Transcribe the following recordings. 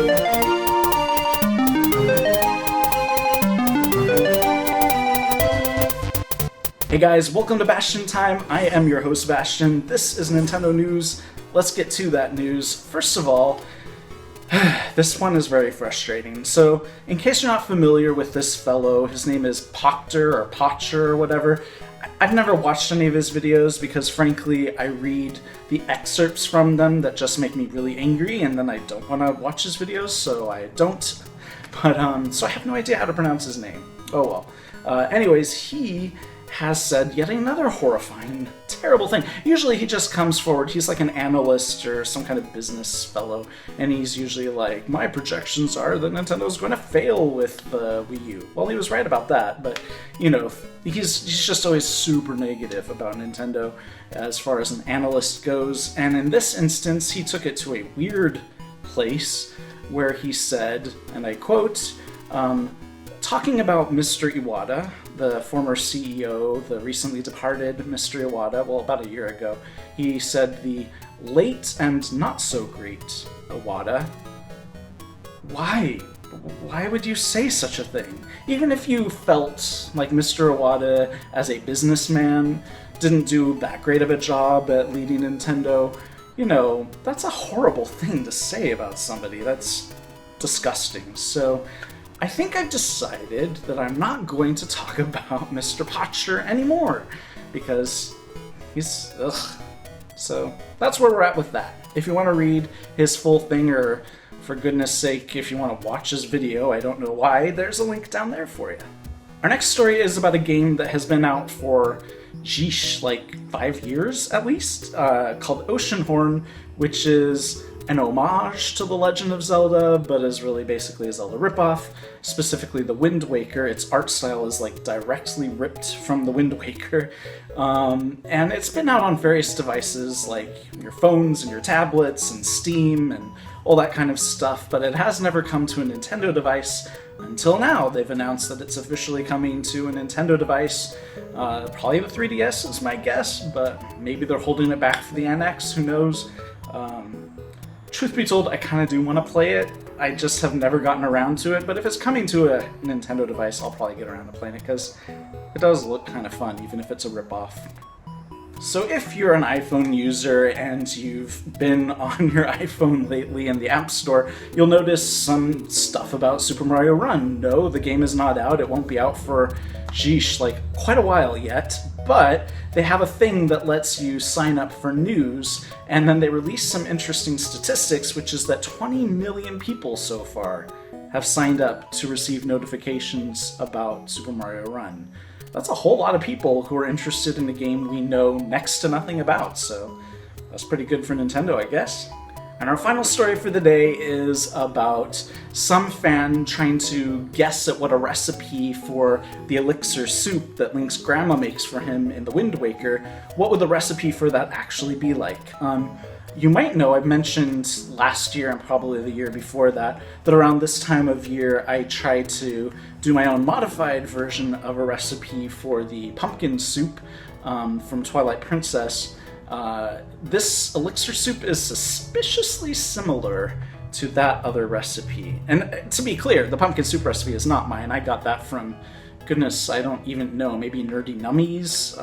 Hey guys, welcome to Bastion Time. I am your host, Bastion. This is Nintendo News. Let's get to that news. First of all, this one is very frustrating. So, in case you're not familiar with this fellow, his name is Pachter or Pachter or whatever. I've never watched any of his videos because, frankly, I read the excerpts from them that just make me really angry, and then I don't want to watch his videos, so I don't. But, so I have no idea how to pronounce his name. Oh well. Anyways, he has said yet another horrifying, terrible thing. Usually he just comes forward, he's like an analyst or some kind of business fellow, and he's usually like, my projections are that Nintendo's going to fail with the Wii U. Well, he was right about that, but, you know, he's just always super negative about Nintendo as far as an analyst goes, and in this instance, he took it to a weird place where he said, and I quote, talking about Mr. Iwata, the former CEO, the recently departed Mr. Owada, well, about a year ago, he said the late and not so great Owada. Why? Why would you say such a thing? Even if you felt like Mr. Owada, as a businessman, didn't do that great of a job at leading Nintendo, you know, that's a horrible thing to say about somebody. That's disgusting. So, I think I've decided that I'm not going to talk about Mr. Pachter anymore, because he's, ugh. So, that's where we're at with that. If you want to read his full thing, or for goodness sake, if you want to watch his video, I don't know why, there's a link down there for you. Our next story is about a game that has been out for, geesh, like 5 years at least, called Oceanhorn, which is an homage to The Legend of Zelda, but is really basically a Zelda ripoff, specifically the Wind Waker. Its art style is like directly ripped from the Wind Waker, and it's been out on various devices like your phones and your tablets and Steam and all that kind of stuff, but it has never come to a Nintendo device until now. They've announced that it's officially coming to a Nintendo device, probably the 3DS is my guess, but maybe they're holding it back for the NX, who knows. Truth be told, I kind of do want to play it. I just have never gotten around to it, but if it's coming to a Nintendo device, I'll probably get around to playing it, because it does look kind of fun, even if it's a ripoff. So if you're an iPhone user and you've been on your iPhone lately in the App Store, you'll notice some stuff about Super Mario Run. No, the game is not out. It won't be out for, geesh, like quite a while yet, but they have a thing that lets you sign up for news, and then they release some interesting statistics, which is that 20 million people so far have signed up to receive notifications about Super Mario Run. That's a whole lot of people who are interested in a game we know next to nothing about, so that's pretty good for Nintendo, I guess. And our final story for the day is about some fan trying to guess at what a recipe for the Elixir Soup that Link's grandma makes for him in the Wind Waker, what would the recipe for that actually be like? You might know, I've mentioned last year and probably the year before that around this time of year I tried to do my own modified version of a recipe for the pumpkin soup from Twilight Princess. This Elixir Soup is suspiciously similar to that other recipe. And to be clear, the pumpkin soup recipe is not mine. I got that from, goodness, I don't even know, maybe Nerdy Nummies,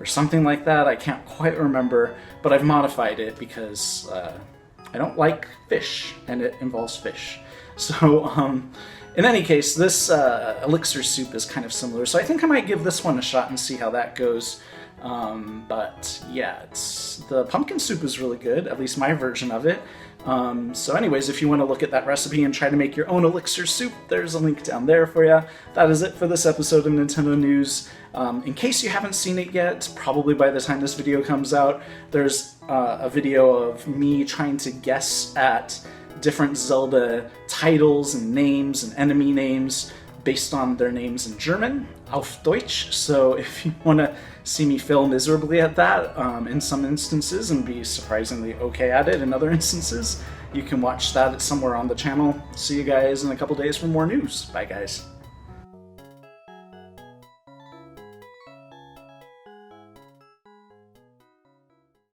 or something like that. I can't quite remember, but I've modified it because I don't like fish, and it involves fish. So, in any case, this Elixir Soup is kind of similar, so I think I might give this one a shot and see how that goes. But yeah, the pumpkin soup is really good, at least my version of it. So anyways, if you want to look at that recipe and try to make your own Elixir Soup, there's a link down there for you. That is it for this episode of Nintendo News. In case you haven't seen it yet, probably by the time this video comes out, there's a video of me trying to guess at different Zelda titles and names and enemy names based on their names in German, auf Deutsch. So if you want to see me fail miserably at that in some instances and be surprisingly okay at it in other instances, you can watch that somewhere on the channel. See you guys in a couple days for more news. Bye, guys.